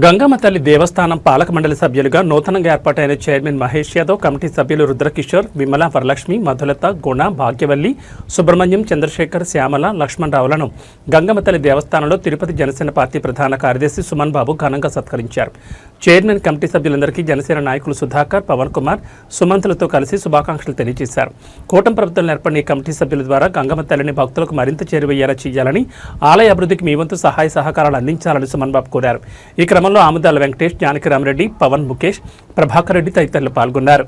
గంగమ్మ తల్లి దేవస్థానం పాలక మండలి సభ్యులుగా నూతనంగా ఏర్పాటైన చైర్మన్ మహేష్ యాదవ్, కమిటీ సభ్యులు రుద్రకిషోర్, విమల, వరలక్ష్మి, మధులత, గుణ, భాగ్యవల్లి, సుబ్రహ్మణ్యం, చంద్రశేఖర్, శ్యామల, లక్ష్మణరావులను గంగమ్మ తల్లి దేవస్థానంలో తిరుపతి జనసేన పార్టీ ప్రధాన కార్యదర్శి సుమన్ బాబు ఘనంగా సత్కరించారు. చైర్మన్, కమిటీ సభ్యులందరికీ జనసేన నాయకులు సుధాకర్, పవన్ కుమార్, సుమంతులతో కలిసి శుభాకాంక్షలు తెలియజేశారు. కూటమి ప్రభుత్వం ఏర్పడిన ఈ కమిటీ సభ్యుల ద్వారా గంగమ్మ తల్లిని భక్తులకు మరింత చేరువయ్యేలా చేయాలని, ఆలయ అభివృద్ధికి మీ వంతు సహాయ సహకారాలు అందించాలని సుమన్ బాబు కోరారు. ఈ క్రమంలో ఆముదాల వెంకటేష్, జానకి రామరెడ్డి, పవన్, ముఖేష్, ప్రభాకర్ రెడ్డి తదితరులు పాల్గొన్నారు.